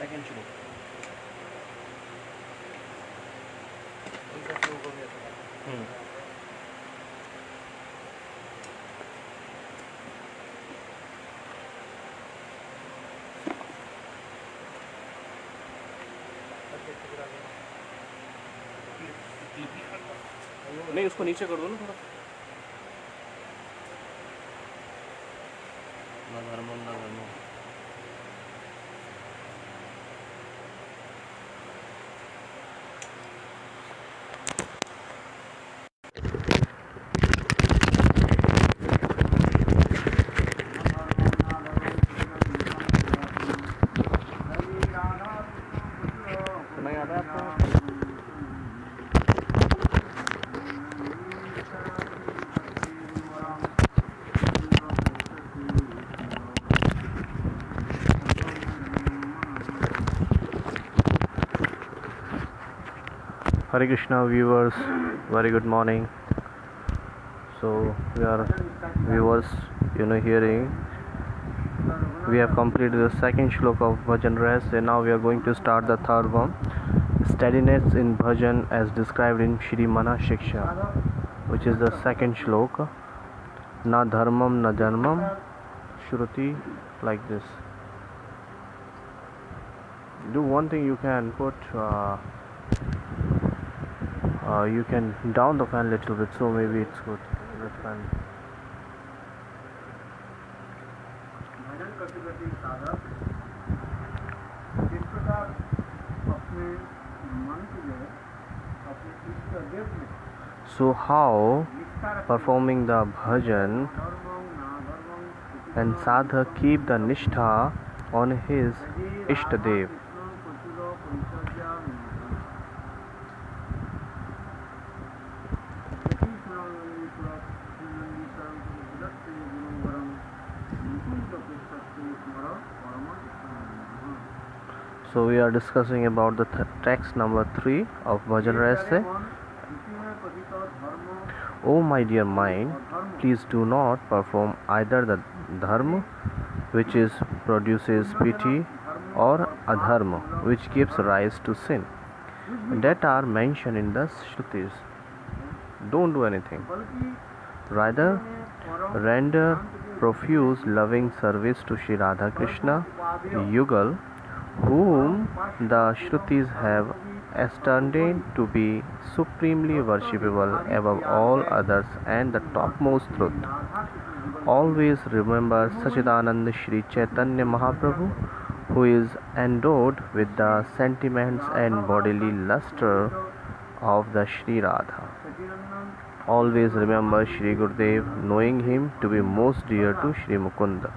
Second श्लोक नहीं, उसको नीचे कर दो ना थोड़ा। ना धर्मम ना धर्मम। सुना याद है आपको? Hare Krishna viewers, very good morning. So we are viewers, hearing. We have completed the second shloka of Bhajan Ras, and now we are going to start the third one. Steadiness in Bhajan as described in Shri Mana Shiksha, which is the second shloka. Na dharmam na dharmam, Shruti, like this. Do one thing, you can put you can down the fan a little bit, so maybe it's good. The fan. भजन करते करते साधक इस प्रकार अपने मन को जो है अपने इष्ट देव में So how performing the bhajan and sadhak keep the nishtha on his Ishtadev. So we are discussing about the text number 3 of Bhajan Rasa. O my dear mind, please do not perform either the dharma, which produces pity, or adharma, which gives rise to sin, that are mentioned in the Shrutis. Don't do anything. Rather, render profuse loving service to Sri Radha Krishna Yugal, whom the Shrutis have estimated to be supremely worshipable above all others and the topmost truth. Always remember Sachidananda Shri Chaitanya Mahaprabhu, who is endowed with the sentiments and bodily luster of the Shri Radha. Always remember Shri Gurudev, knowing him to be most dear to Shri Mukunda.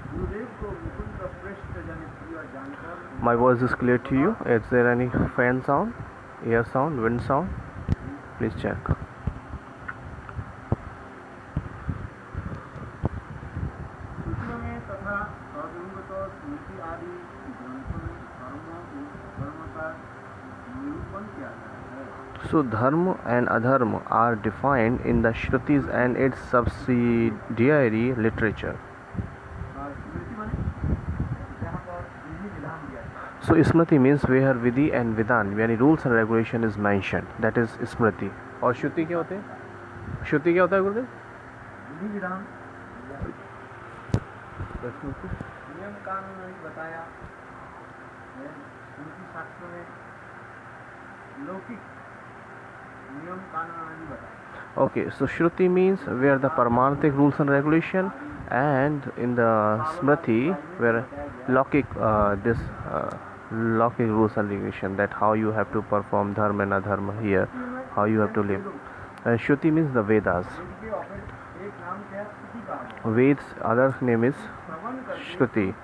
My voice is clear to you? Is there any fan sound, air sound, wind sound? Please check. So dharma and adharma are defined in the Shrutis and its subsidiary literature. So Smriti means where Vidhi and Vidhan, where rules and regulation is mentioned. That is Smriti. और श्रुति क्या होते हैं? श्रुति क्या होता है गुरुदेव? विधि विधान नियम कानून बताया है उनकी शास्त्रों में लौकिक नियम कानून बताया. Okay, so Shruti means where the Paramarthik rules and regulation, and in the Smriti where Lokik rules and regulation, that how you have to perform dharma and adharma here, how you have to live. And Shruti means the Vedas. Ved's other name is Shruti,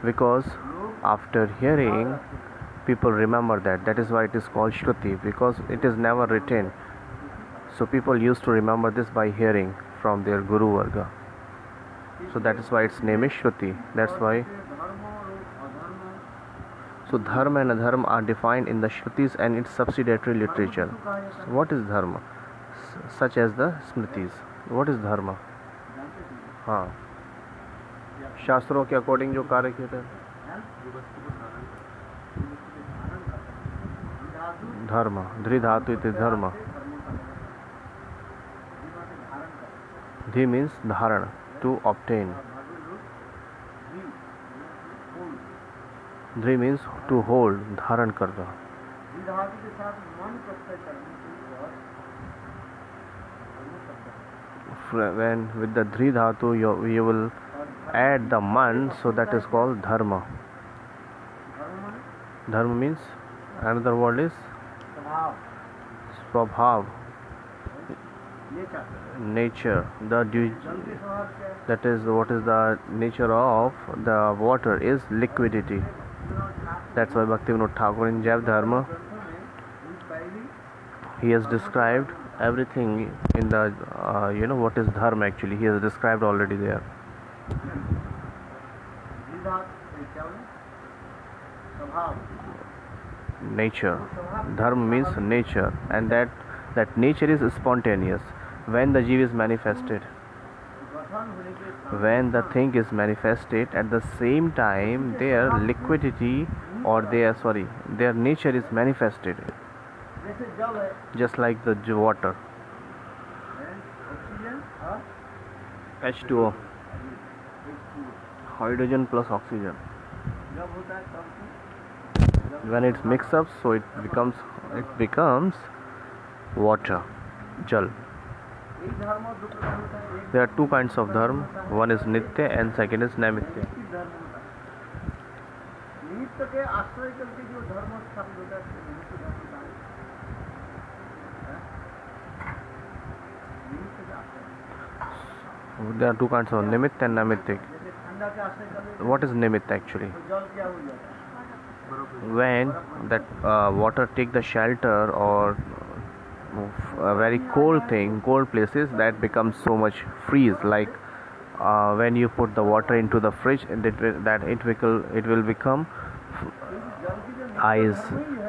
because after hearing, people remember that. That is why it is called Shruti, because it is never written. So people used to remember this by hearing from their Guru Varga. So that is why its name is Shruti. That's why. So dharma and adharma are defined in the Shrutis and its subsidiary literature. So what is dharma? Such as the Smritis. What is dharma? हाँ, शास्त्रों के according जो कार्य किए थे. धर्म ध्री धातु इति धर्म धी means धारण to obtain ध्री means to hold धारण करना धातु के साथ मन प्रत्यय करने के बाद when with the dhri dhatu you will add the man, so that is called dharma. Dharma means another word is swabhav, nature. That is what is the nature of the water is liquidity. That's why Bhaktivinoda Thakur in Jaiva Dharma he has described everything in the what is dharma actually. He has described already there. Nature. Dharma means nature, and that nature is spontaneous when the jiva is manifested. When the thing is manifested, at the same time their liquidity or their nature is manifested, just like the water. H2O, hydrogen plus oxygen. When it's mixed up, so it becomes water, jal. There are two kinds of dharma. One is nitya and second is naimitya. There are two kinds of nimitta and naimitya. What is nimitta actually? When that water take the shelter or a very cold places, that becomes so much freeze. Like when you put the water into the fridge, it will become ice,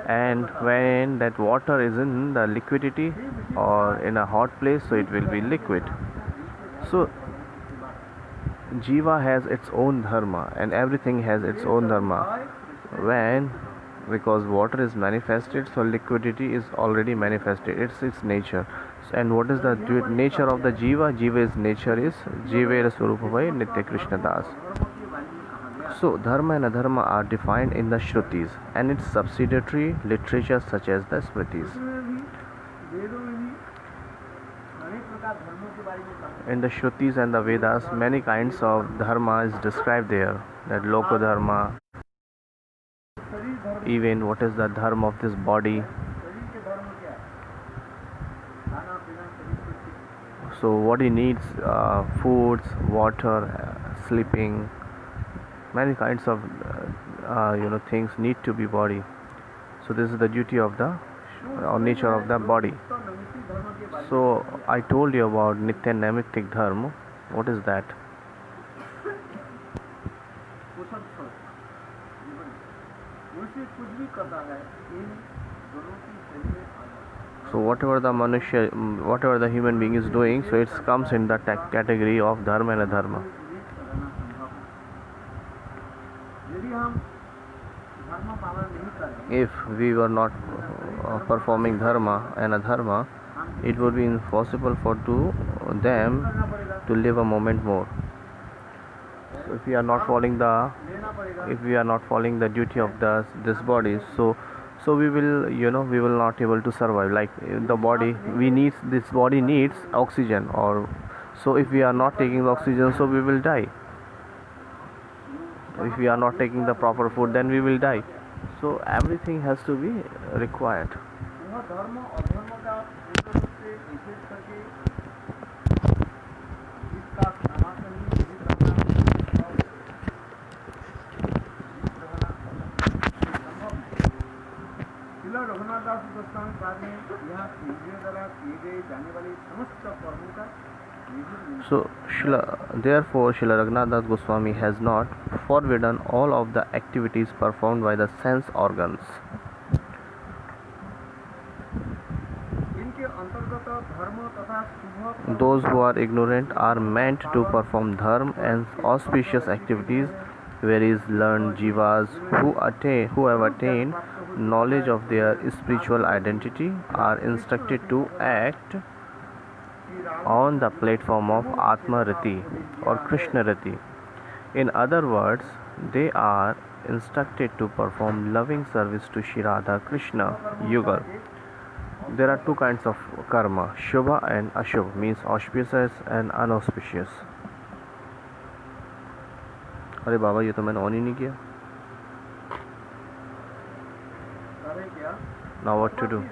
and when that water is in the liquidity or in a hot place, so it will be liquid. So jiva has its own dharma, and everything has its own dharma. Because water is manifested, so liquidity is already manifested. It's its nature. And what is the nature of the jiva? Jiva's nature is Jivera Swarupavai Nitya Krishna Das. So dharma and adharma are defined in the Shrutis and its subsidiary literature such as the Smritis. In the Shrutis and the Vedas, many kinds of dharma is described there. That Loka dharma, even what is the dharma of this body. So what he needs, foods, water, sleeping, many kinds of things need to be body. So this is the duty of the nature of the body. So I told you about nitya naimittik dharma. What is that? So whatever the human being is doing, so it comes in the category of dharma and adharma. If we were not performing dharma and adharma, it would be impossible for them to live a moment more. So if we are not following the duty of this body, so we will not able to survive. Like the body, this body needs oxygen, or so if we are not taking the oxygen, so we will die. If we are not taking the proper food, then we will die. So everything has to be required. So therefore Srila Raghunath Das Goswami has not forbidden all of the activities performed by the sense organs. Those who are ignorant are meant to perform dharma and auspicious activities, whereas learned jivas who have attained knowledge of their spiritual identity, are instructed to act on the platform of Atma Rati or Krishna Rati. In other words, they are instructed to perform loving service to Shri Radha Krishna Yugal. There are two kinds of karma, Shubha and Ashubha, means auspicious and unauspicious. अरे बाबा ये तो मैंने on ही नहीं किया. Now what to do?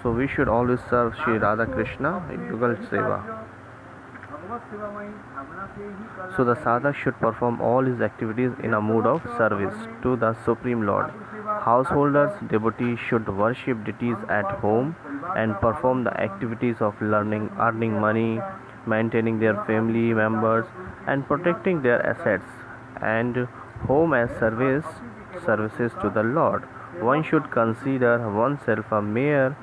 So we should always serve Shri Radha Krishna Yugal Seva. So the sadhak should perform all his activities in a mood of service to the Supreme Lord. Householders, devotees should worship deities at home and perform the activities of learning, earning money, maintaining their family members and protecting their assets, and home as services to the Lord. One should consider oneself a mere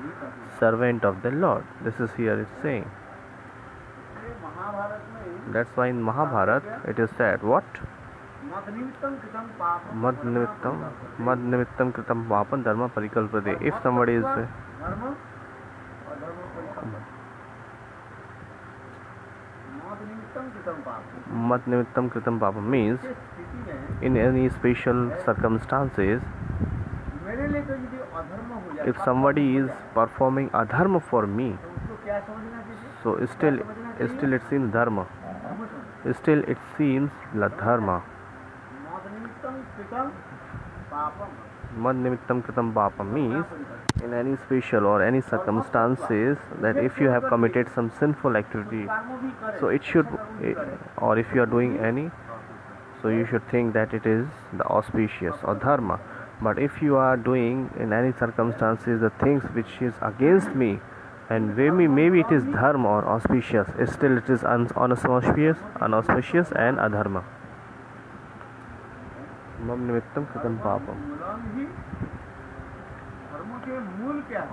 servant of the Lord. This is here it's saying. That's why in Mahabharata it is said, what? Mad nimittam kritam papam dharma parikalpade. If somebody is Mad nimittam kritam papam means in any special circumstances, if somebody is performing adharma for me, so still it seems dharma. Still it seems la dharma. Mad nimittam kritam papam means in any special or any circumstances that if you have committed some sinful activity, so it should, or if you are doing any, so you should think that it is the auspicious or dharma. But if you are doing in any circumstances the things which is against me, and maybe it is dharma or auspicious, still it is unauspicious and adharma. Mam nimittam kritam papam.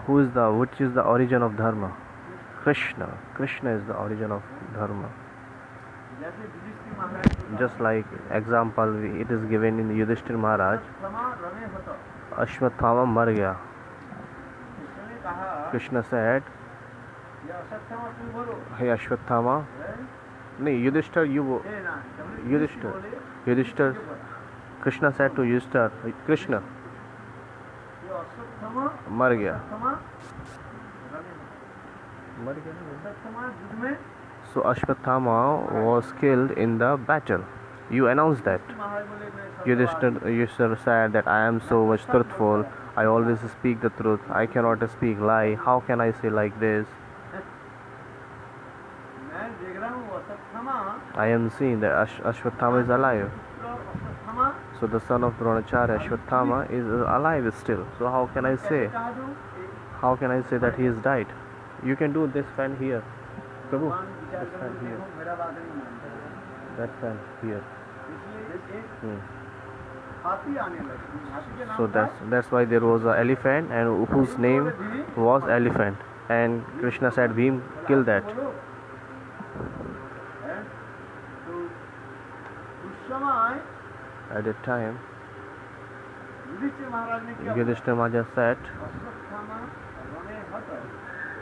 Which is the origin of dharma? Krishna. Krishna is the origin of dharma. Just like example it is given in Yudhishthir Maharaj, Ashwathama mar gaya. Krishna said, hey Ashwathama, Yudhishthir, Krishna said to Yudhishthir, Krishna, mar gaya. So Ashwathama was killed in the battle. You announced that. Yudhishthir said that I am so much truthful. I always speak the truth. I cannot speak lie. How can I say like this? I am seeing that Ashwathama is alive. So the son of Dronacharya, Ashwathama, is alive still. So how can I say that he has died? You can do this fan here. Prabhu, this fan here. That fan here. So that's why there was an elephant and whose name was Elephant. And Krishna said, Bhim, kill that. At that time, Yudhishthira Maharaj said,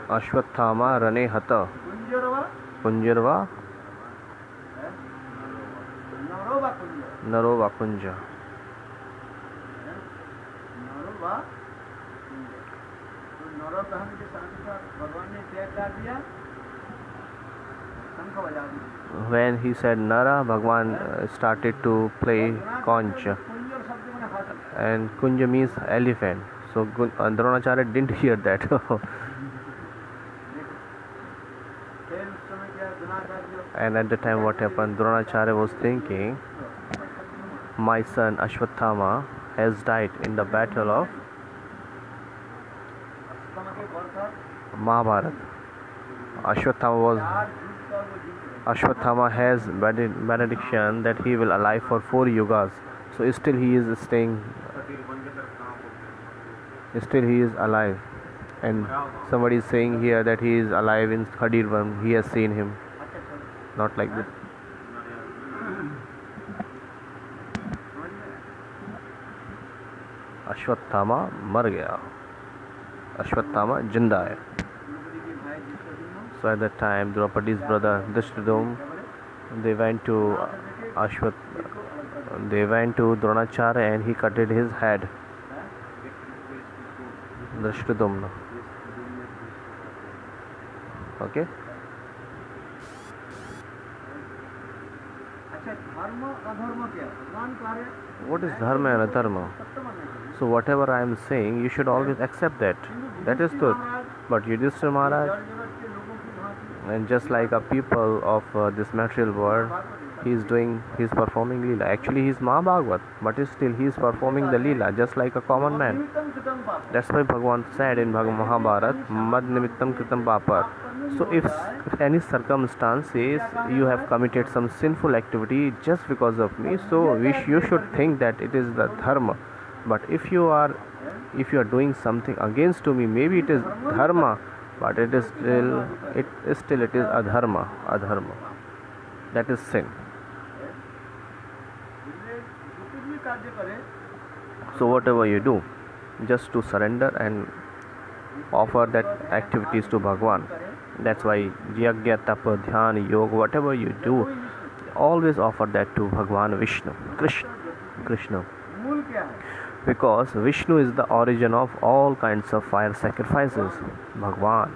Ashwathama rane hata kunjarva narova kunja. When he said Nara, Bhagwan started to play conch, and Kunja means elephant. So Dronacharya didn't hear that. And at the time what happened, Dronacharya was thinking, my son Ashwathama has died in the battle of Mahabharata. Ashwathama has benediction that he will alive for 4 yugas. So still he is alive. And somebody is saying here that he is alive in Khadirvan. He has seen him. Not like this. Ashwatthama मर गया, अश्वत्थामा जिंदा है. So at that time Draupadi's brother Drishtadyumna, they went to Dronacharya and he cut his head. Drishtadyumna. Okay. What is dharma and adharma? So whatever I am saying, you should always accept that. That is truth. But Yudhishthira Maharaj, and just like a people of this material world, he is performing Leela. Actually he is Mahabhagavat, but still he is performing the Leela just like a common man. That's why Bhagavan said in Mahabharata, Mad Nimittam Kritam Papar. So if any circumstances you have committed some sinful activity just because of me, so you should think that it is the dharma. But if you are doing something against to me, maybe it is dharma, but it is still adharma. That is sin. So whatever you do, just to surrender and offer that activities to Bhagwan. That's why Yajna, Tapa, Dhyana, Yoga, whatever you do, always offer that to Bhagwan Vishnu, Krishna. Because Vishnu is the origin of all kinds of fire sacrifices, Bhagwan.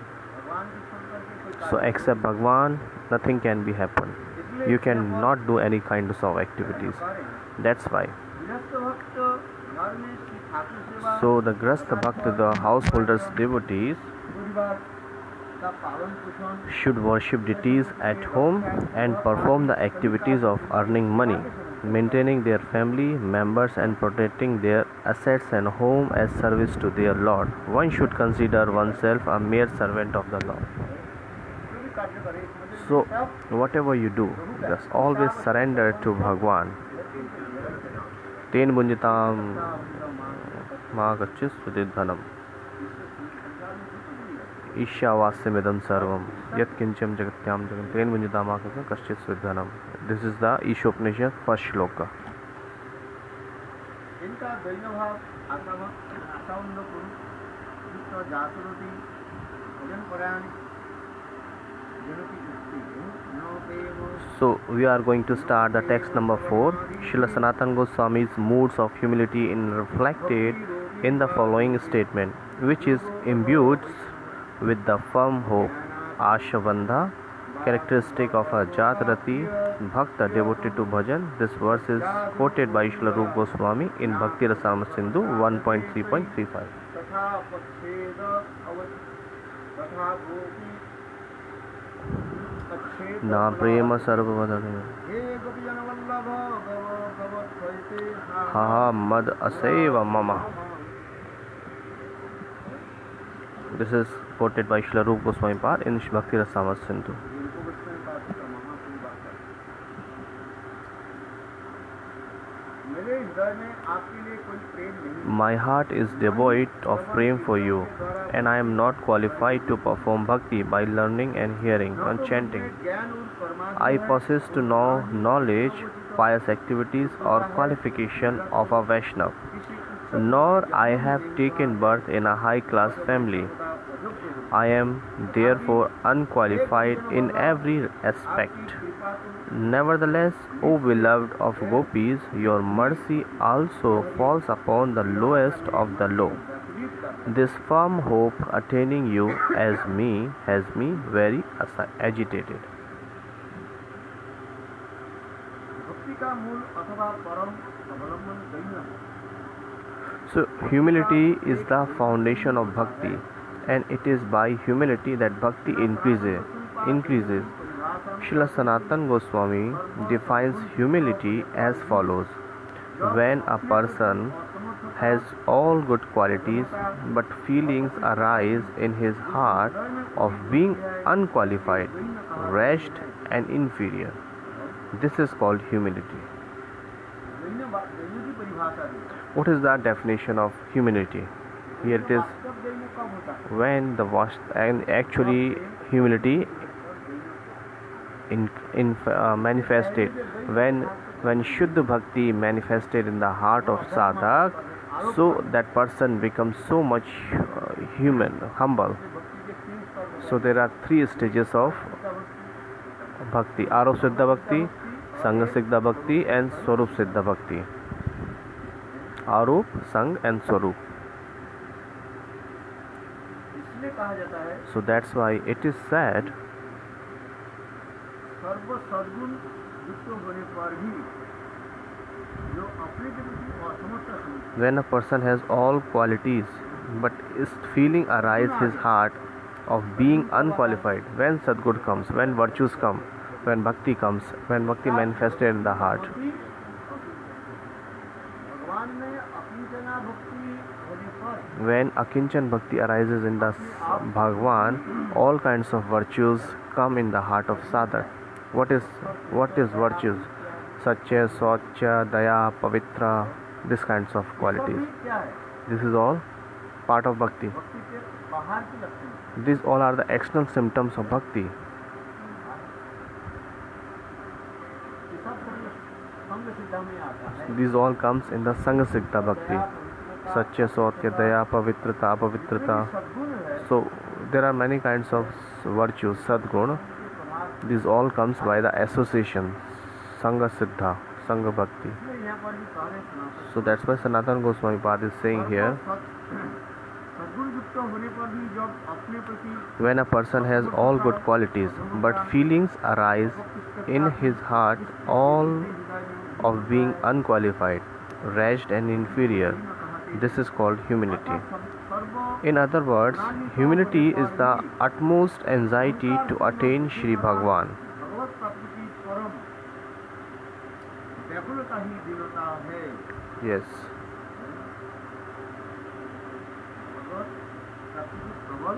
So except Bhagwan, nothing can be happen. You cannot do any kinds of activities. That's why. So the Grastha Bhakta, the householders, devotees, should worship deities at home and perform the activities of earning money, maintaining their family members and protecting their assets and home as service to their Lord. One should consider oneself a mere servant of the Lord. So whatever you do, just always surrender to Bhagwan. Ten bunjitam mahagachis sudidhanam Ishyavasyamidam sarvam Yat kincham jagatyam jagam Ten bunjitam mahagachis kashchit sudidhanam. This is the Ishopanishad first shloka. So we are going to start the text number 4. Srila Sanatana Goswami's moods of humility is reflected in the following statement, which is imbued with the firm hope, Ashavandha, characteristic of a Jatrati Bhakta devoted to bhajan. This verse is quoted by Srila Rupa Goswami in Bhakti Rasamrita Sindhu 1.3.35. Na prema sarvavadane ha mad aseva mama. This is quoted by Srila Rupa Goswami Par in Bhakti Rasamrita Sindhu. My heart is devoid of prema for you, and I am not qualified to perform bhakti by learning and hearing and chanting. I possess to no knowledge, pious activities or qualification of a Vaishnava, nor I have taken birth in a high-class family. I am therefore unqualified in every aspect. Nevertheless, O beloved of gopis, your mercy also falls upon the lowest of the low. This firm hope attaining you as me has me very agitated. So humility is the foundation of bhakti, and it is by humility that bhakti increases. Srila Sanatana Goswami defines humility as follows. When a person has all good qualities, but feelings arise in his heart of being unqualified, wretched and inferior, this is called humility. What is the definition of humility? Here it is, when the and actually humility manifested when Shuddha Bhakti manifested in the heart of sadhak, So that person becomes so much human, humble. भक्ति के 3 स्तर So there are 3 stages of bhakti: Arup Siddha Bhakti, Sangha Siddha Bhakti and Swarup Siddha Bhakti. Arup, Sang and Swarup. इसलिए कहा जाता है So that's why it is said, सर्व सद्गुण युक्त होने पर भी जो अपने के प्रति असमर्थता समझता when a person has all qualities but is feeling arise his heart of being unqualified, when Sadguru comes, when virtues come, when bhakti comes, when bhakti manifested in the heart, भगवान में अकिंचना भक्ति होने पर when akinchan bhakti arises in the Bhagwan, all kinds of virtues come in the heart of sadhak. What is virtues? Satya, Swachya, Daya, Pavitra, these kinds of सब qualities. भी क्या है This is all part of bhakti. भक्ति के बाहर की लक्षण है। These all are the external symptoms of bhakti. ये सब संग सिद्धा में आता है These all comes in the Sangha Siddha Bhakti. Satya, Swachya, Daya, Pavitrata, Apavitrata. सद्गुण है So there are many kinds of virtues, Sadguna. These all comes by the association, Sangha Siddha, Sangha Bhakti. इसलिए यहाँ पर भी कह रहे हैं So that's why Sanatana Goswami Pad is saying here, सद्गुण युक्त होने पर भी जब अपने प्रति when a person has all good qualities, but feelings arise in his heart all of being unqualified, wretched and inferior, this is called humility. Serve In other words, humility is the utmost anxiety to attain Shri Bhagwan. भगवत प्राप्ति की परम व्याकुलता ही दीनता है। Yes. भगवत प्राप्ति की प्रबल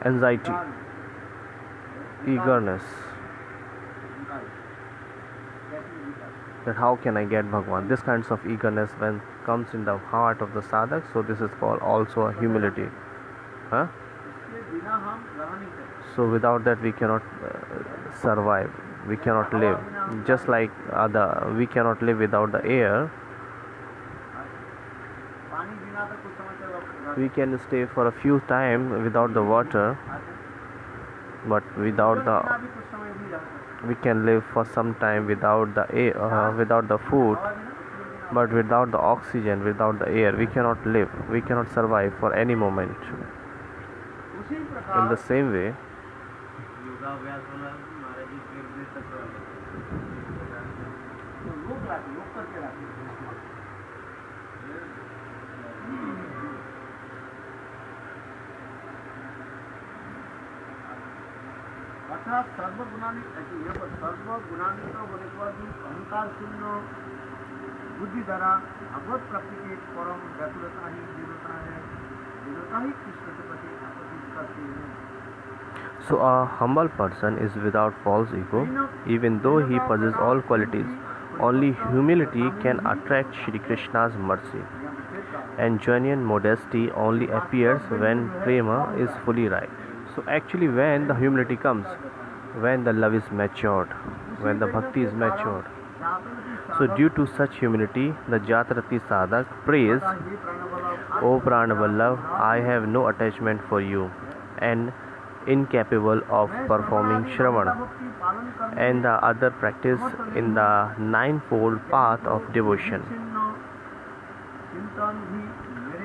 Anxiety, eagerness, that how can I get Bhagwan? This kinds of eagerness when comes in the heart of the sadhak, so this is called also a humility. Huh? इसके बिना हम रह नहीं सकते। So without that we cannot survive, we cannot live. Just like we cannot live without the air, पानी बिना तो कुछ समय तक we can stay for a few time without the water, but without बिना the भी कुछ समय भी रह सकते। we can live for some time without the air, without the food, हवा बिना कुछ समय भी but without the oxygen, without the air, we cannot live, we cannot survive for any moment. उसी In प्रकार the same way, योगाभ्यास वाला महाराज जी पेड़ में तक तो लोग करके लाते अर्थात सर्वगुणान्वित होने के बाद भी अहंकार शून्य बुद्धि द्वारा भगवत प्राप्ति की परम व्याकुलता ही दीनता है। दीनता ही कृष्ण के प्रति आकर्षित करती है। so a humble person is without false ego, even though he possesses all qualities. Only humility can attract Shri Krishna's mercy, and genuine modesty only appears when prema is fully ripe. So actually when the humility comes, when the love is matured, when the bhakti is matured, so due to such humility, the Jatrati Sadhak prays, O Pranavallav, I have no attachment for you and incapable of performing Shravan and the other practice in the ninefold path of devotion.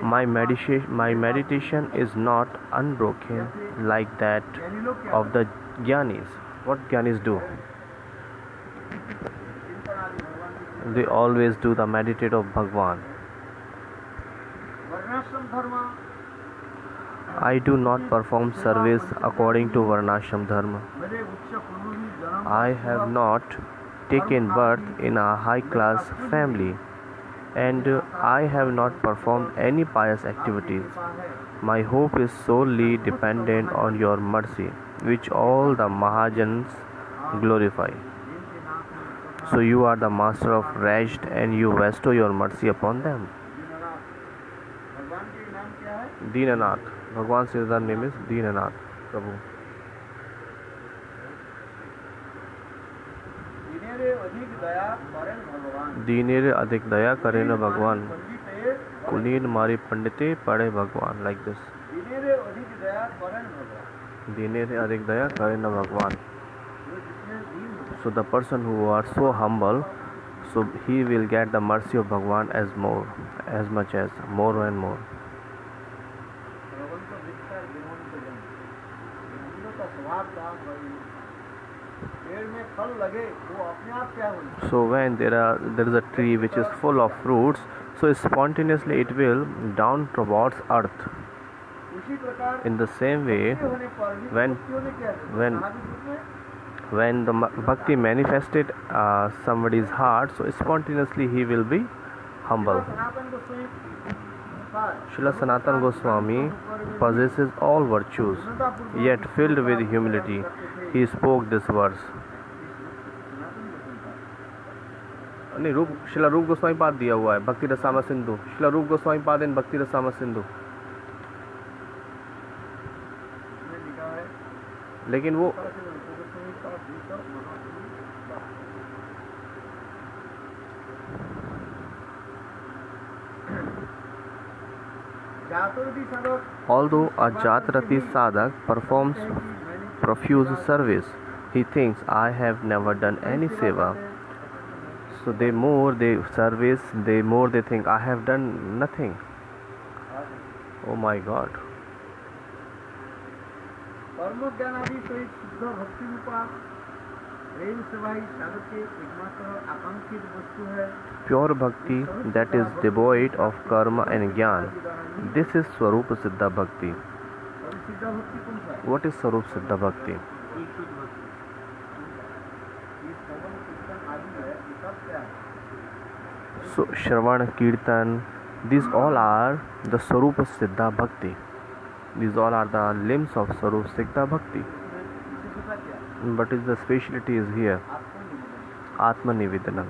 My meditation is not unbroken like that of the Jnanis. What Jnanis do? They always do the meditate of Bhagwan. I do not perform service according to Varnashram Dharma. I have not taken birth in a high class family, and I have not performed any pious activities. My hope is solely dependent on your mercy, which all the Mahajans glorify. So you are the master of wretched, and you bestow your mercy upon them. Deenanath. Bhagwan's other name is Deenanath, Prabhu. अधिक दया करें भगवान। दीनेर अधिक दया करे न भगवान, पंडिते कुलीन मारी पंडिते पढ़े भगवान, लाइक दिस। दिनेरे अधिक दया करें भगवान। दीनेर अधिक दया करे न भगवान। जो जितने दीन होते So the person who are so humble, so he will get the mercy of Bhagwan as much as more and more. भगवंत विचार देवंत जन, हम लोग का स्वभाव था भाई, पेड़ में फल लगे वो अपने आप क्या हो। So when there is a tree which is full of fruits, so spontaneously it will down towards earth. उसी प्रकार In the same way, होने पर भी when भक्तियों ने क्या किया? when महावीर रूप में when the bhakti manifested somebody's heart, so spontaneously he will be humble. Sanatan Goswami Srila Sanatan Goswami possesses all virtues, yet filled with humility, he spoke this verse. नहीं, शिला रूप गोस्वामी पाद दिया हुआ है, भक्ति रसामृत सिंधु। शिला रूप गोस्वामी पाद इन भक्ति रसामृत सिंधु। लेकिन वो although a Jatrati Sadhak performs profuse service, he thinks, I have never done any seva. So the more they service, the more they think, I have done nothing. Oh my God. कर्म ज्ञान आदि सहित शुद्ध भक्ति रूपा प्रेम सेवा ही साधक के एकमात्र आकांक्षित वस्तु है। Pure bhakti that is devoid of karma and gyan, this is Swarupa Siddha Bhakti. और सिद्ध भक्ति कौन सा है? What is Swarup Siddha Bhakti? ये शुद्ध भक्ति। ये श्रवण कीर्तन आदि है, ये सब क्या है? So Shravan, Kirtan, these all are the Swarupa Siddha Bhakti. These all are the limbs of Swarup Siddha Bhakti. विशेषता क्या है? But is the speciality is here. Atma Nivedanam.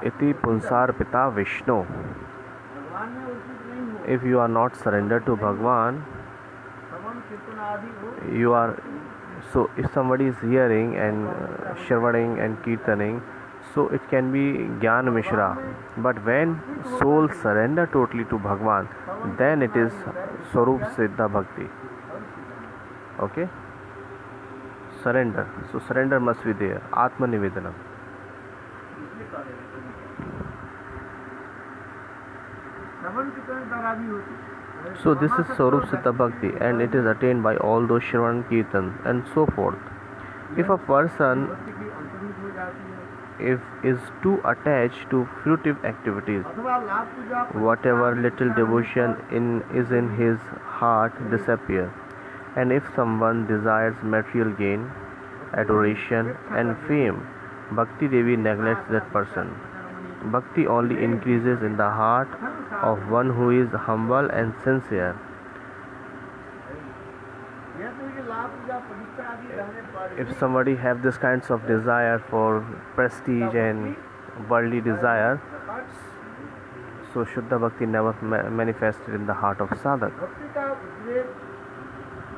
Iti Punsar Pita Vishnu. भगवान में उचित नहीं हो। If you are not surrendered to Bhagwan, श्रवण कीर्तन आदि हो। you are, so if somebody is hearing and Shravanaing and Kirtaning, so it can be Gyan Mishra. But when soul surrender totally to Bhagwan, then it is Swarup Siddha Bhakti. Okay? Surrender. So surrender must be there. Atma Nivedanam. श्रवण कीर्तन द्वारा भी होती है। So this is Swarup Siddha Bhakti, and it is attained by all those Shravan Kirtan and so forth. If a person भक्ति की अंतर्हित हो जाती है। is too attached to fruitive activities, अथवा लाभ पूजा whatever little devotion is in his heart disappear. And if someone desires material gain, adoration and fame, Bhakti Devi neglects that person. Bhakti only increases in the heart of one who is humble and sincere. यह तो ये लाभ पूजा प्रतिष्ठा आदि रहने पर If somebody have this kinds of desire for prestige and worldly desire, so Shuddha Bhakti never manifested in the heart of sadhak. भक्ति का उद्रेक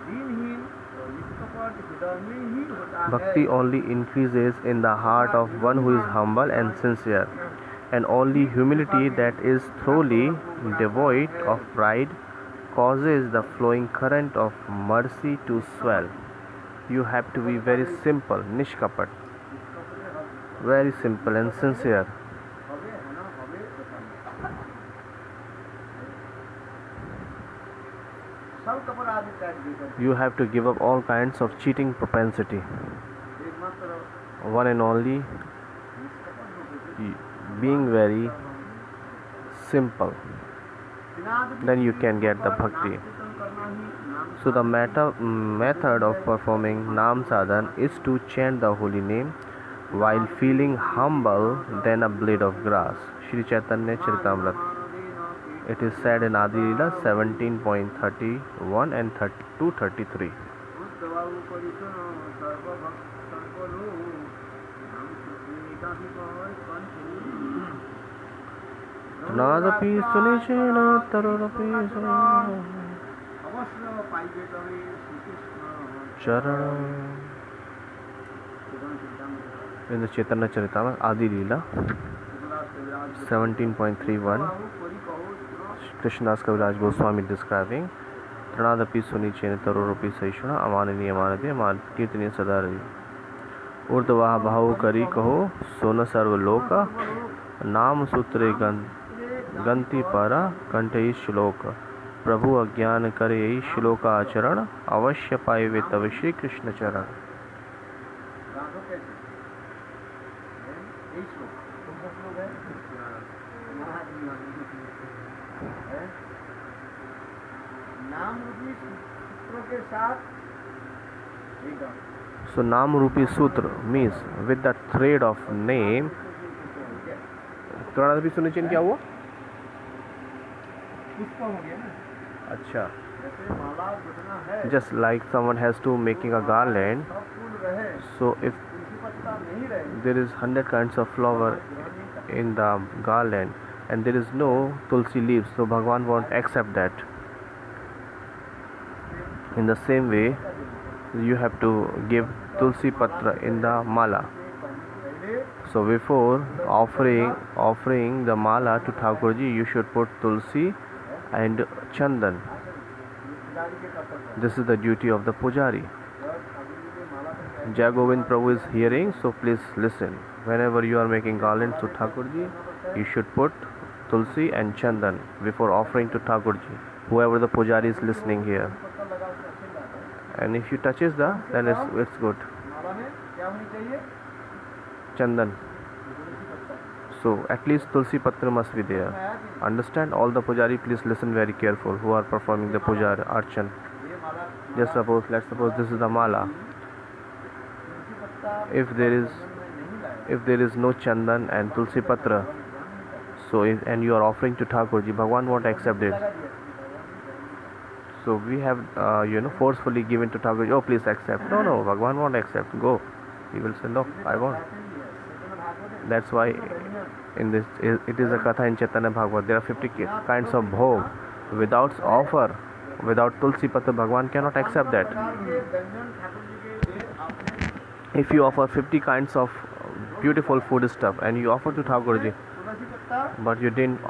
दीनहीन और निष्कपट हृदय में ही होता है। Bhakti only increases in the heart of one who is humble and sincere, and only humility that is thoroughly devoid of pride causes the flowing current of mercy to swell. You have to be very simple, nishkapat, very simple and sincere. हवे है ना हवे बताना। सब कपड़ा आदि त्याग देकर You have to give up all kinds of cheating propensity. एकमात्र One and only being very simple, then you can get the bhakti. So the method of performing Nam Sadhan is to chant the holy name while feeling humble than a blade of grass. Shri Chaitanya Charitamrita. It is said in Adi Leela 17.31 and 233. Nadapi Sunishena Tarorapi अवश्य पाइबे तवे Shri Krishna Charana. चरण चिंता में in the Chaitanya Charitamrita Adi Leela 17.31 Krishnadas Kaviraj Goswami describing Trinadapi Sunichena Tarorupi Saishuna Amanini Amanade Aman Kirtani Sadari Urdhavaha Bahu Kari Kaho Sona Sarva Loka Naam Sutre Ganti Para Kantai Shloka प्रभु अज्ञान करे यही श्लोका आचरण अवश्य पाए वे तव श्री कृष्ण चरण नाम रूपी सूत्रों के साथ So नाम रूपी सूत्र means with the thread of name. थोड़ा भी सुने चीन क्या हुआ? पुष्प हो गया ना. अच्छा. जैसे माला गुथना है. Just like someone has to making a garland. सब फूल रहे. So if तुलसी पत्ता नहीं रहे. there is 100 kinds of flower in the garland and there is no tulsi leaves, so Bhagwan won't accept that. In the same way, you have to give tulsi patra in the mala. So before offering the mala to Thakurji, you should put tulsi and chandan. This is the duty of the pujari. Jai Govind Prabhu is hearing, so please listen. Whenever you are making garland to Thakurji, you should put tulsi and chandan before offering to Thakurji. Whoever the pujari is listening here. And if you touches then it's good. Chandan. So at least tulsi patra must be there. Understand? All the pujari, please listen very careful who are performing the puja archan. Let's suppose this is the mala. If there is no chandan and tulsi patra, so and you are offering to Thakurji, Bhagwan won't accept it. So we have forcefully given to Thakurji, oh please accept. No, Bhagwan won't accept. Go. He will say no, I won't. That's why in this it is a katha in Chaitanya Bhagavad. There are 50 kinds of bhog. Without offer, without tulsi patra, Bhagwan cannot accept that. If you offer 50 kinds of beautiful food stuff and you offer to Thakurji, but you didn't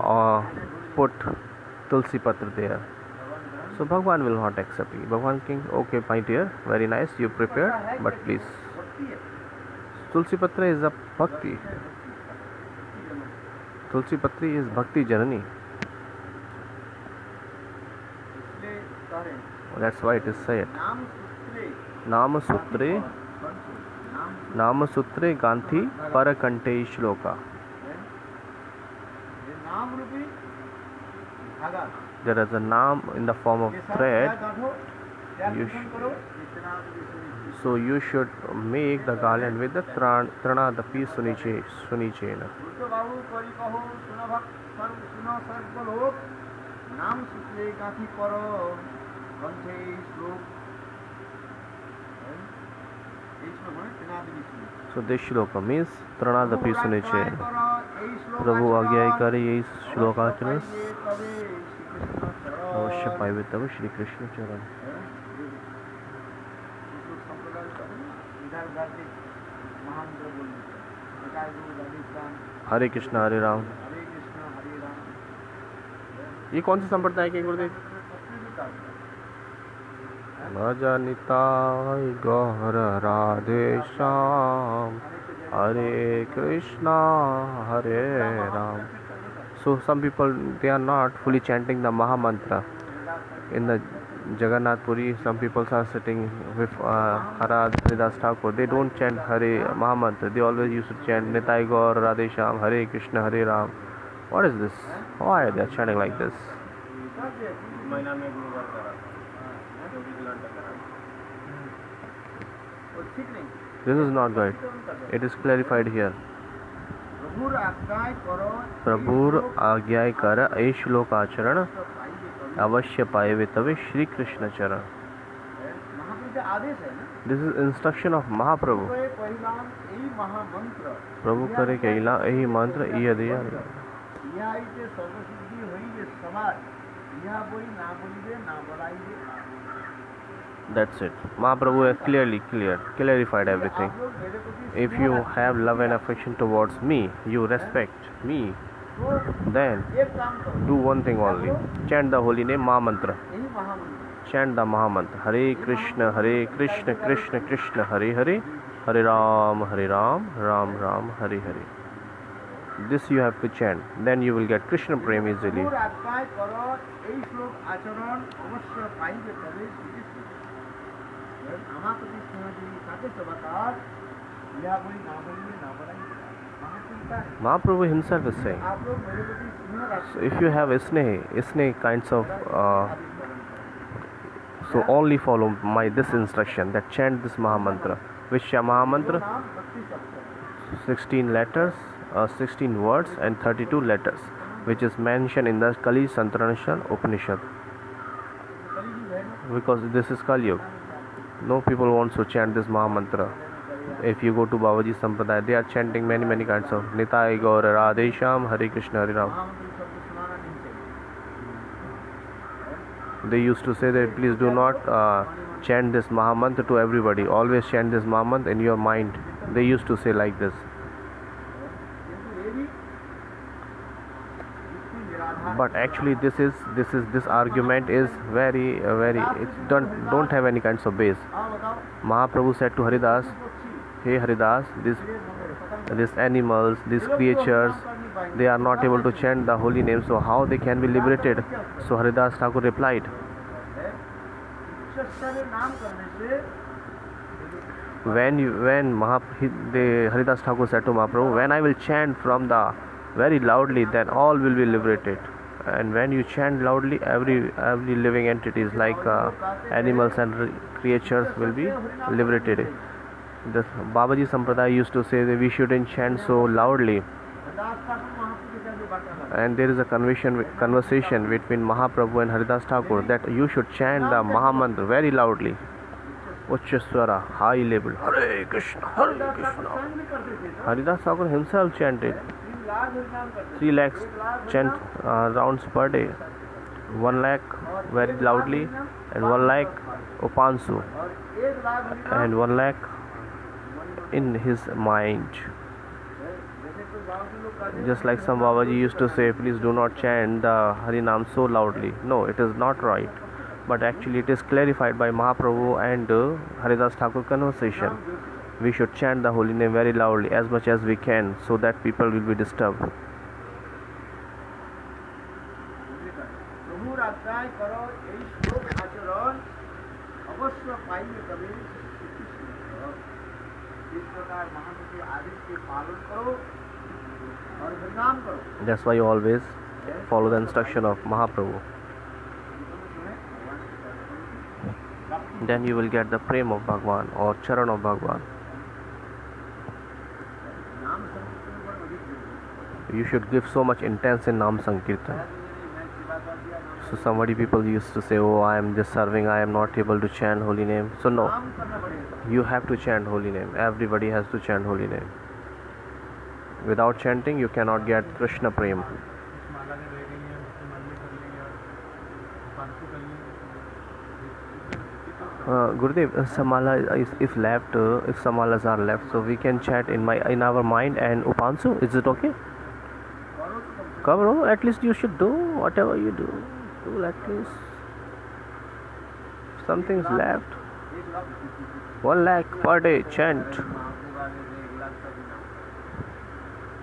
put tulsi patra there, so Bhagwan will not accept you. Bhagwan king, okay, my dear, very nice, you prepared, but please. Tulsi patra is a bhakti. Tulsi patri is bhakti janani. That's why it is said. Nama sutre ganthi parakante shloka. There is a naam in the form of thread. So you should make the garland with the Trinadapi Sunichena. So this shloka means Trinadapi Sunichena. Prabhu Agyai Kari is shloka chanas. Avashya Paivitava Shri Krishna Charan. हरे कृष्ण हरे राम. ये कौन सी संप्रदाय के गुरुदेव? भजनिताय गौर राधे श्याम हरे कृष्णा हरे ram. So some people, they are not fully chanting the Maha Mantra. In the Jagannath Puri, some people are sitting with Haridas Thakur. They don't chant Hare Maha Mantra. They always used to chant Nitai Gaur Radhe Shyam Hare Krishna Hare Ram. What is this? Why they are chanting like this? This is not right. It is clarified here. प्रभुर आज्ञाय कर ए श्लोक आचरण अवश्य पाए तवे श्री कृष्ण चरण. This is instruction of Mahaprabhu. प्रभु करे कहिला यही मंत्र ये दिया. That's it. Mahaprabhu has clarified everything. आप लोग मेरे प्रति If you have love and affection towards me, you respect me, तो then एक काम करो, do one thing only. Chant the holy name Maha Mantra. यही महामंत्र Chant the Maha Mantra. Hare Krishna, Krishna Krishna, Hare Hare, Hare Ram, Ram Ram, Hare Hare. This you have to chant. Then you will get Krishna Prem easily. প্রভুর আজ্ঞায় করো এই শ্লোক আচরণ অবশ্য পাইবে তবে শ্রীকৃষ্ণ। আমার প্রতি স্নেহ যিনি তাকে সবাকার ইহা বলি না বলিলে না বলাই মহাচিন্তা নেই। Mahaprabhu himself is saying. आप लोग मेरे प्रति स्नेह So रखो if you have isne kinds of so only follow this instruction that chant this Maha Mantra. Which Maha Mantra? नाम 32 अक्षर 16 letters, 16 words and 32 letters, which is mentioned in the Kali Santaranashan Upanishad. कलयुग है ना, Because this is Kali Yuga. No people want to chant this Maha Mantra. If you go to Babaji Sampradaya, they are chanting many kinds of Nitai Gaur Radhe Shyam Hare Krishna Hare Ram. महामंत्र शब्द सुनाना नहीं चाहिए। They used to say that please do not chant this Maha Mantra to everybody. Always chant this Maha Mantra in your mind. They used to say like this. किंतु ये भी युक्ति निराधार But actually this argument is very it don't have any kinds of base. हाँ बताओ Mahaprabhu said to Haridas, पक्षी hey Haridas, these animals, these creatures, they are not able to chant the holy name, so how they can be liberated? So Haridas Thakur replied, ईश्वर नाम करने से Haridas Thakur said to Mahaprabhu, when I will chant from the very loudly, then all will be liberated. And when you chant loudly, every living entities like animals and creatures will be liberated. The Babaji Sampradaya used to say that we shouldn't chant so loudly. दास ठाकुर महाप्रभु के साथ बात कर And there is a conversation between Mahaprabhu and Haridas Thakur that you should chant the Maha Mantra very loudly. Uchchaswara, high level. Hare Krishna, Hare Krishna. संग भी करते थे तो Haridas Thakur himself chanted 3 lakh हरिनाम करते 3 lakhs chant rounds per day. 1 lakh very loudly and 1 lakh Upansu और 1 लाख हरिनाम and 1 lakh in his mind. जैसे कोई गांव के लोग करते Just like some Babaji used to say, please do not chant the Harinam so loudly. No, it is not right. But actually it is clarified by Mahaprabhu and Haridas Thakur conversation. We should chant the holy name very loudly as much as we can so that people will be disturbed. प्रभुर आज्ञाय करो এই শ্লোক আচরণ অবশ্য পাইবে তবে इस प्रकार महाप्रभु के आदेश के पालन करो और हरिनाम करो। That's why you always follow the instruction of Mahaprabhu. Then you will get the prem of Bhagwan or charan of Bhagwan. नाम संकीर्तन पर अधिक ध्यान। You should give so much intense in Nam Sankirtan. मैं सेवा कर दिया नाम So somebody people used to say, oh, I am just serving, I am not able to chant holy name. So no, नाम करना पड़ेगा। you have to chant holy name. Everybody has to chant holy name. Without chanting, you cannot get Krishna Prem. Gurudev, Samala is if left, if Samalas are left, so we can chant in our mind and Upansu. Is it okay? करो तो कम Come on, at least you should do whatever you do. Do at least something's left. 1 lakh 1 lakh per day chant. महाप्रभु आगे से 1 लाख का भी नाम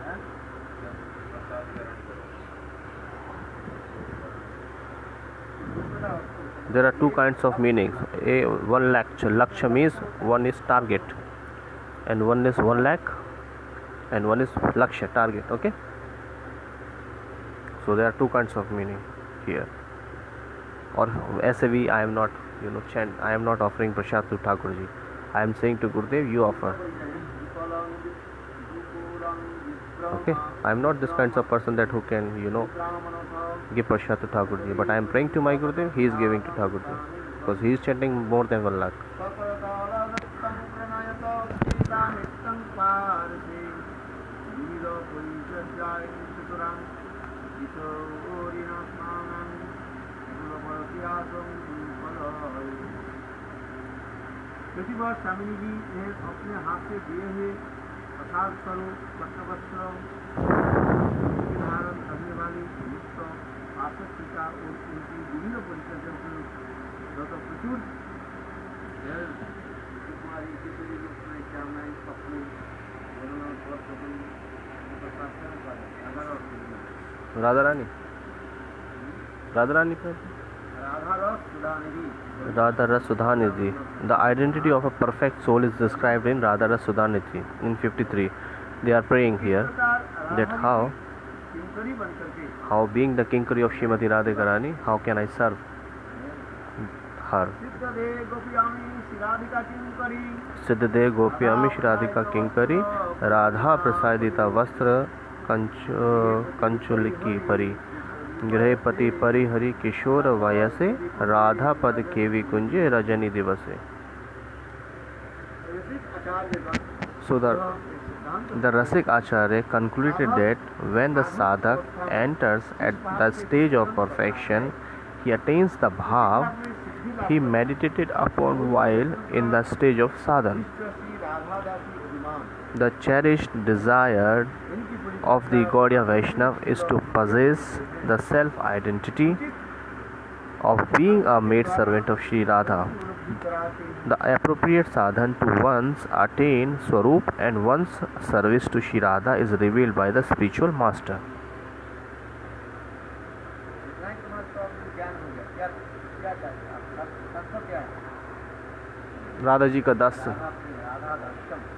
हैं? There are two kinds of meanings. 1 lakh laksha means one is target, and one is 1 lakh, and one is laksha target. Okay. So there are two kinds of meaning here. Or ऐसे भी I am not chant. I am not offering prasad to Thakurji. I am saying to Gurudev, you offer. Okay. I am not this kind of person that who can give prasad to Thakurji. But I am praying to my Gurudev. He is giving to Thakurji because he is chanting more than 1 lakh. क्योंकि वह स्वामिनी जी ने अपने हाथ से दिए हुए प्रसाद स्वरूप पट्टवस्त्र धारण करने वाली युक्त आसत टीका और उनकी विभिन्न परिचर्या को जो प्रचुर कुमारी किसी रूप में क्या मैं अपने Radha Rani Radha Ras Sudha Nidhi. The identity of a perfect soul is described in Radha Ras Sudha Nidhi in 53. They are praying here that how being the Kinkari of Srimati Radhika Rani, how can I serve her? Siddhade Gopyami Shradhika Kinkari Radha Prasadita Vastra Kanchuliki Pari गृहपति परिहरि किशोर वयसे राधा पद kV कुंजे Rajni दिवसे. So the Rasik Acharya concluded that when the sadhak enters at the stage of perfection, he attains the bhav he meditated upon while in the stage of sadhan. The cherished desire of the Gaudiya Vaishnav is to possess the self-identity of being a maid servant of Sri Radha. The appropriate sadhan to one's attained Swarup and one's service to Sri Radha is revealed by the spiritual master. Radha ji ka das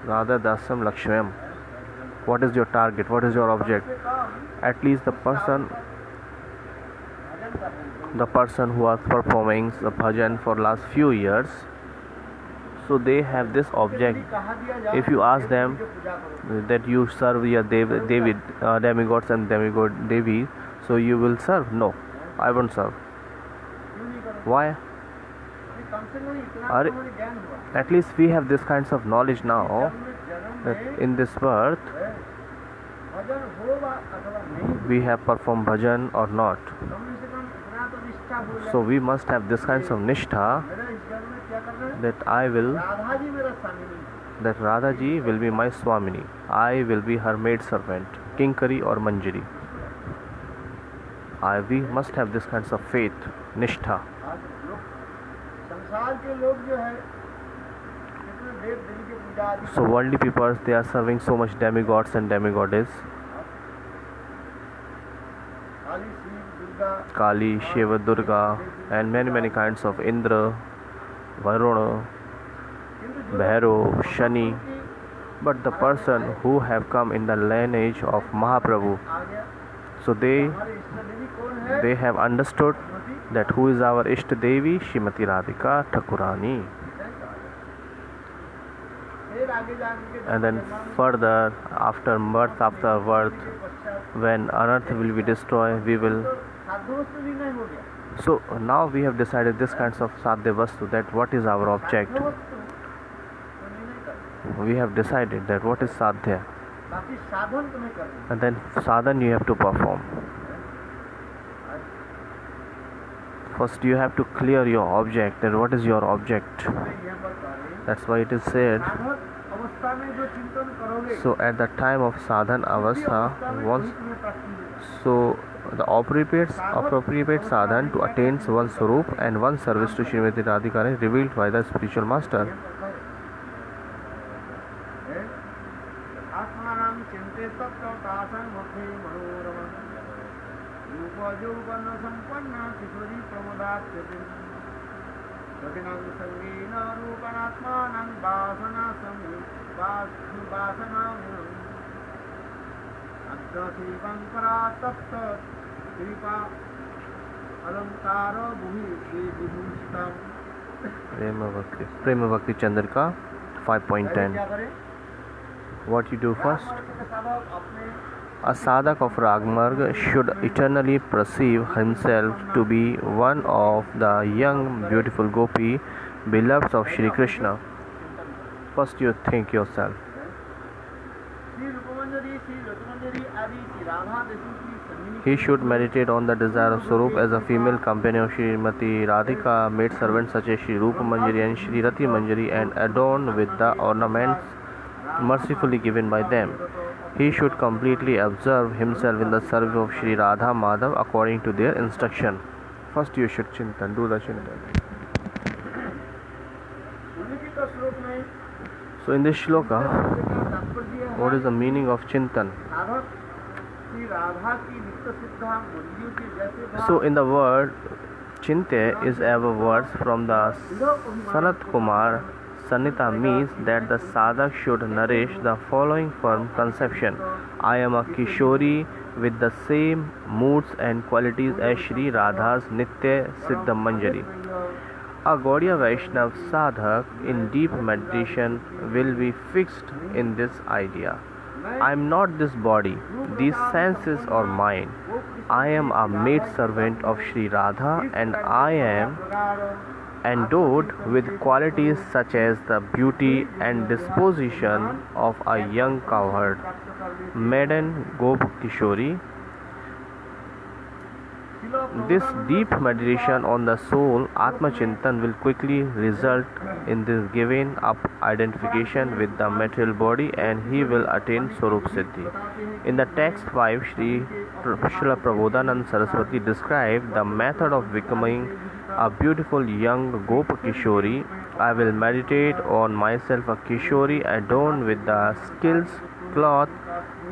Radha Dasam Lakshmayam. What is your target? What is your object? At least the person who was performing the bhajan for last few years, so they have this object. If you ask them that you serve your demigods and demigod Devi, so you will serve? No, I won't serve. Why? At least we have this kinds of knowledge now that in this birth we have performed bhajan or not. So we must have this kinds of nishtha that that Radha ji will be my Swamini. I will be her maid servant, Kinkari or Manjari. We must have this kinds of faith, nishtha. So worldly people, they are serving so much demigods and demigoddess. Kali, Shiva, Durga, and many kinds of Indra, Varuna, Bhairav, Shani. But the person who have come in the lineage of Mahaprabhu, so they have understood that who is our Ishta Devi, Srimati Radhika Thakurani. And then further, after birth, when Anartha will be destroyed, we will. So now we have decided this kinds of Sadhya Vastu, that what is our object. We have decided that what is Sadhya. And then sadhan you have to perform. First you have to clear your object, and what is your object. That's why it is said. So at the time of sadhan avastha, so the appropriate sadhan to attain one's Swarup and one's service to Srimati Radhika is revealed by the spiritual master. Prema Bhakti Chandrika 5.10. What you do first? A sadhak of Ragmarg should eternally perceive himself to be one of the young beautiful gopi, beloveds of Shri Krishna. First you think yourself. मंजरी श्री रत्नमंजरी आदि श्री राधा देशों की संगिनी He should meditate on the desire of Swarup as a female companion of Srimati Radhika, maid servants such as Shri Rupa Manjari and Shri Rati Manjari, and adorn with the ornaments mercifully given by them. He should completely absorb himself in the service of Shri Radha Madhav according to their instruction. First you should chintan, do the chintan. उल्लिखित श्लोक में So in this shloka, तात्पर्य what is the meaning of chintan? साधक श्री राधा की नित्य सिद्धा मंजियों के जैसे भाव So in the word chinte is ever words from the Sanat Kumar Sanita means that the sadhak should nourish the following firm conception: I am a Kishori with the same moods and qualities as Shri Radha's Nitya Siddha Manjari. A Gaudiya Vaishnav sadhak in deep meditation will be fixed in this idea. I am not this body, these senses or mine. I am a maid servant of Shri Radha, and I am endowed with qualities such as the beauty and disposition of a young cowherd, maiden Gop Kishori. This deep meditation on the soul, Atma Chintan, will quickly result in this giving up identification with the material body, and he will attain Swarup Siddhi. In the text 5, Srila Prabodhanand Saraswati described the method of becoming a beautiful young Gopa Kishori. I will meditate on myself a Kishori adorned with the skills, cloth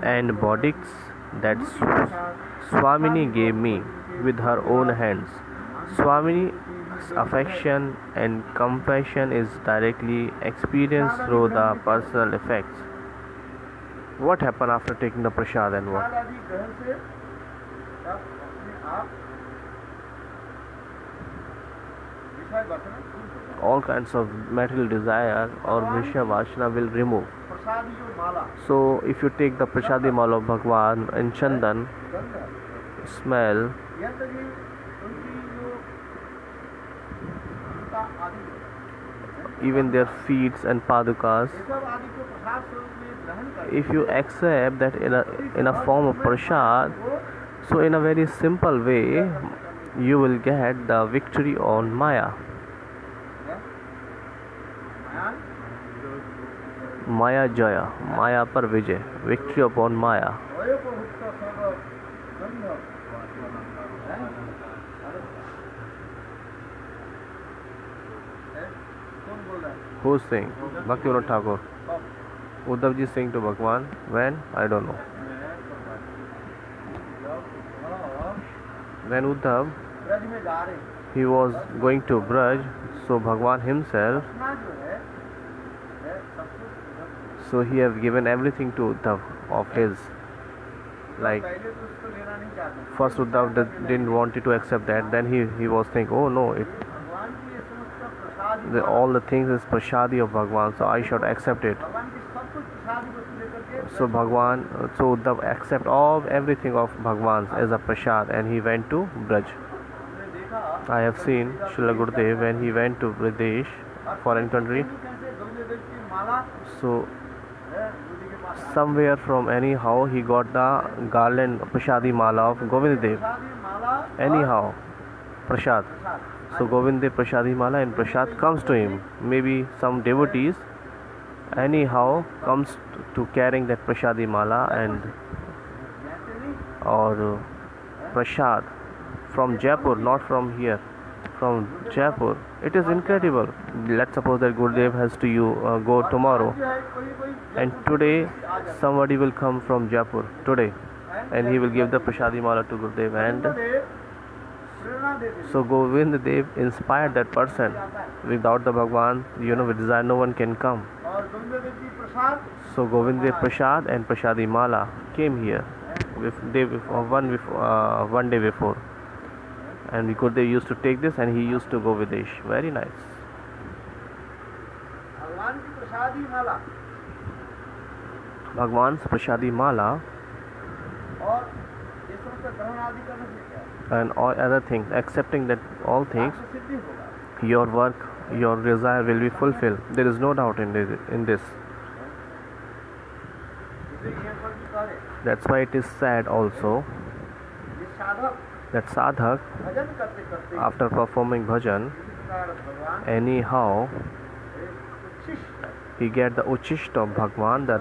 and bodics that Swamini gave me with her own hands. Swamini's affection and compassion is directly experienced through the personal effects. What happened after taking the prasad and what? आदि ग्रहण से तब अपने आप विषय वासना दूर हो जाए। All kinds of material desire or Vishya Vashna will remove. प्रसादी जो माला So if you take the prasadi mala of Bhagwan and Chandan, गंध है, smell, यह सभी उनकी जो उनका आदि even their feet and padukas, ये सब आदि को प्रसाद स्वरूप में ग्रहण करें if you accept that in a form of prasad, so in a very simple way you will get the victory on Maya. Maya Jaya, Maya par Vijay, victory upon Maya. Who's saying? Bhaktivinoda Thakur. Uddhav ji saying to Bhagwan, when? I don't know. When Uddhav, Braj में जा रहे हैं he was going to Braj, so Bhagwan himself, रचना जो है सब कुछ so he have given everything to Uddhav of his. Like, पहले तो उसको लेना नहीं चाहते first Uddhav didn't want to accept that, then he was thinking, oh no, भगवान की ये समस्त प्रसाद all the things is prasadi of Bhagwan, so I should accept it. भगवान की सब कुछ प्रसाद वस्तु लेकर के So Bhagwan, so Uddhav accept everything of Bhagwan's as a prasad, and he went to Braj. हमने देखा I have seen Srila Gurudev when he went to Pradesh, foreign country, कैसे गौरी देव की माला so है गुरुजी के पास somewhere from anyhow he got the garland prasadi mala of Govind Dev. प्रसादी माला Anyhow, prasad. So Govind Dev prasadi mala and prasad comes to him. Maybe some devotees anyhow comes to carrying that prasadi mala and ऐसे नहीं or prasad from Jaipur, not from here, from Jaipur. It is incredible. Let's suppose that Gurudev has to go tomorrow, जो है कोई कोई and today somebody will come from Jaipur today, and he will give the prasadi mala to Gurudev, and देव प्रेरणा देते so Govind Dev inspired that person. Without the Bhagwan, with desire no one can come. और गौरी देव की प्रसाद So Govind Dev prasad and prasadi mala came here one day before, and Gurudev used to take this and he used to go Videsh. Very nice. भगवान की प्रसादी माला Bhagwan's prasadi mala और ये समस्त ग्रहण आदि करने से क्या है and all other things, accepting that all things, आपको सिद्धि होगा your work, your desire will be fulfilled. There is no doubt in this. जैसे यहाँ पर That's why it is said also ये साधक that sadhak, भजन करते करते after performing bhajan, इस प्रकार भगवान anyhow एक उच्छिष्ट he get the uchishta of Bhagwan, the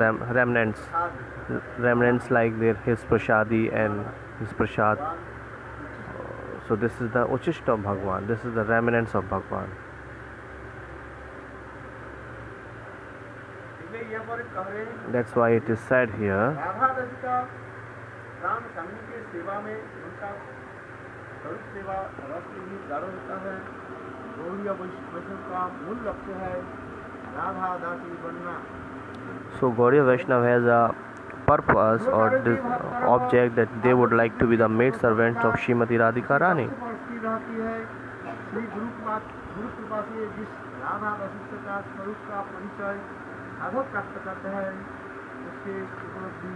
remnants like his prasadi and his prasad. So this is the uchishta of Bhagwan. This is the remnants of Bhagwan. इसलिए यहाँ पर कह रहे हैं That's why it is said here. Radha रस का राम स्वामी के सेवा में उनका स्वरूप सेवा रस भी गाढ़ होता है। गौड़ीय वैष्णव का मूल लक्ष्य है राधा दासी बनना। So Gaudiya Vaishnava has a purpose or object that they would like to be the maid servants of Srimati Radhika Rani. रहती है श्री गुरु कृपा से जिस राधा वशिष्ठ का स्वरूप का परिचय साधक प्राप्त करते हैं उसके उपलब्धि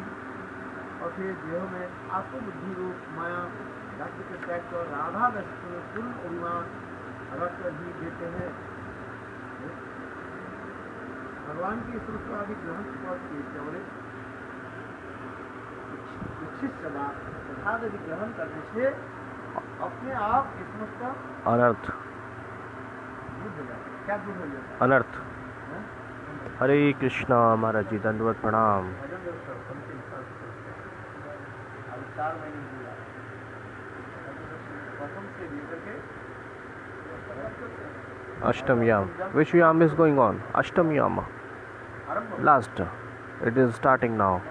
और फिर देह में आत्मबुद्धि रूप माया रक्त के त्याग कर राधा वशिष्ठ में पूर्ण अभिमान रख कर ही देते हैं। भगवान की स्वरूप आदि ग्रहण पद के केवल इच्छित सदा प्रसाद आदि ग्रहण करने से अपने आप किस्मत का अनर्थ दूर हो जाता है। क्या दूर हो जाता अनर्थ। है? हरे कृष्णा महाराज जी, दंडवत प्रणाम। भजन व्यवस्था अंतिम साल से अब 4 महीने हुआ प्रथम से लेकर के Ashtam Yam. Which Yam is going on? Ashtam Yam. आरंभ Last. It is starting now.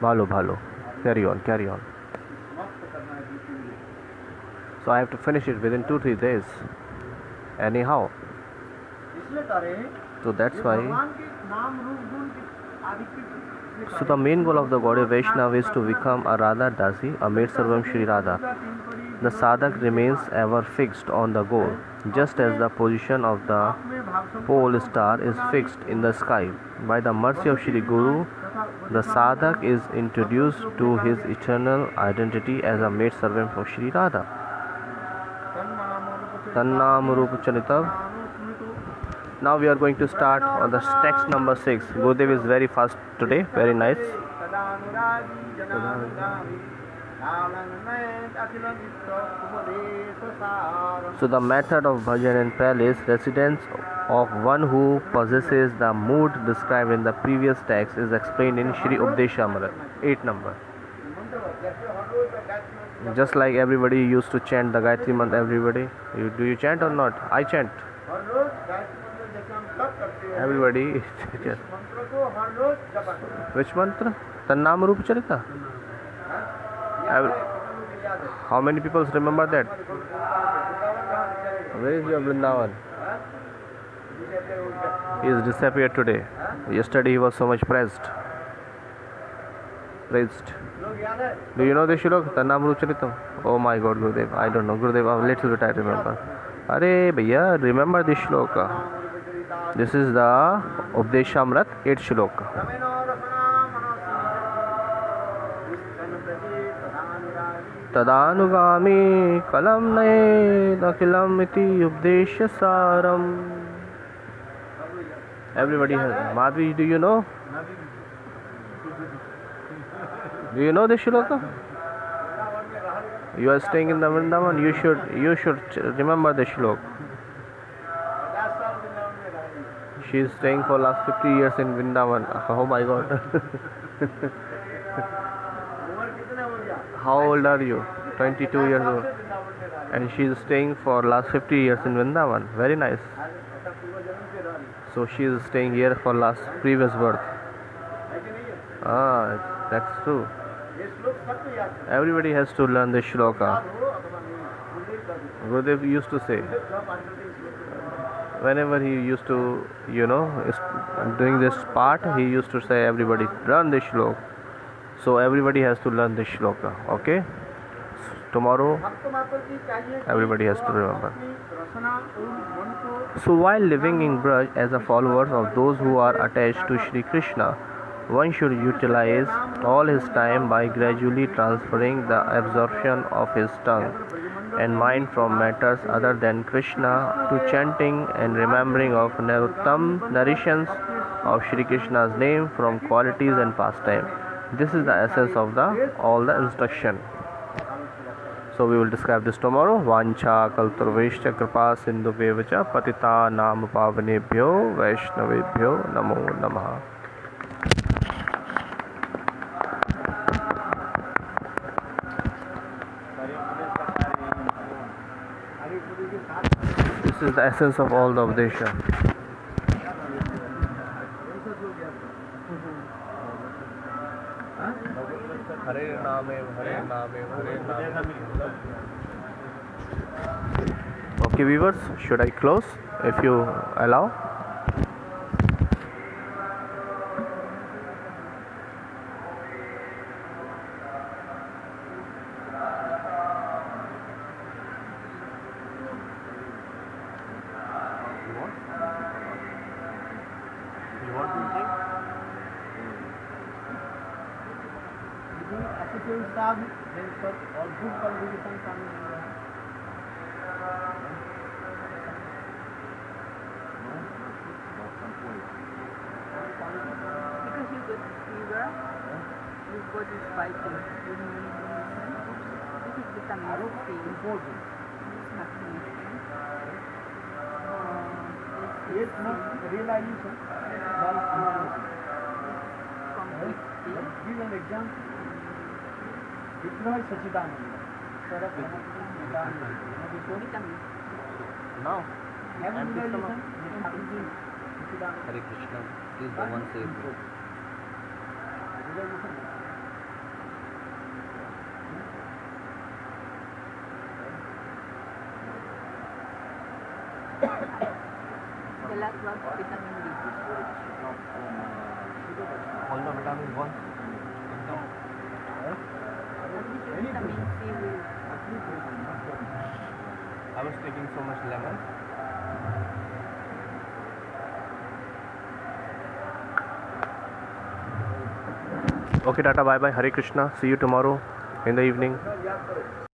Bhalo bhalo. Carry on, carry on. समाप्त करना है बीते हुए। So I have to finish it within 2-3 days. Anyhow. इसलिए कह रहे हैं So that's ये why. भगवान के नाम रूप गुण के आदि की So the main goal of the Gaudiya Vaishnava is to become a Radha Dasi, a maid servant Shri Radha. The sadhak remains ever fixed on the goal, just as the position of the pole star is fixed in the sky. By the mercy of Shri Guru, the sadhak is introduced to his eternal identity as a maid servant of Shri Radha. Tannam Rupa Charitav. Now we are going to start on the text number 6. Gurudev is very fast today, very nice. So the method of bhajan and palace residence of one who possesses the mood described in the previous text is explained in Shri Updeshamrit, 8 number. Just like everybody used to chant the Gayatri Mantra, everybody. Do you chant or not? I chant. Everybody. Which mantra? Tannam Rupa Charita. How many people remember that? Where is your Vrindavan? He is disappeared today. Yesterday he was so much praised. Do you know this shlok? Tannam Rupa Charita? Oh my God, Gurudev. I don't know. Gurudev, a little bit I remember. Arey bhaiya, remember this shloka. This is the Updeshamrit 8 shloka. Tadanugami kalam naye dakilam iti updesha saram. Everybody has. Madhvi, do you know? Do you know this shloka? You are staying in the Vrindavan. You should remember the shloka. She is staying for last 50 years in Vrindavan. Oh my God. How old are you? 22 years old. And she is staying for last 50 years in Vrindavan. Very nice. So she is staying here for last previous birth. Ah, that's true. Everybody has to learn this shloka. Gurudev used to say, whenever he used to, doing this part, he used to say, everybody learn this shloka. So everybody has to learn this shloka. Okay? Tomorrow, everybody has to remember. So while living in Braj as a follower of those who are attached to Shri Krishna, one should utilize all his time by gradually transferring the absorption of his tongue and mind from matters other than Krishna to chanting and remembering of narrations of Shri Krishna's name from qualities and pastime. This is the essence of all the instruction. So we will describe this tomorrow. Vancha kalturveshcha kripa sindhubhyo patita nam pavanebhyo vaishnavebhyo namo namah. This is the essence of all the Updesha. Hare Name, Hare Name, Hare Name. Okay, viewers, should I close if you allow? You want to sing? Associate staff, then for all good contribution coming in there. Because you got fever, you got this biting. You need medicine. This is vitamin C. Important. This is nothing. Yes, no, realization. Give an example. Deploy Sachidananda. Sarat Sachidananda. Vitamin. Now, Have and this realization. Hare Krishna, please go one save me. The last one, vitamin D. All the vitamin one. Vitamin C will. I was taking so much lemon. Okay, Tata, bye bye. Hare Krishna. See you tomorrow in the evening.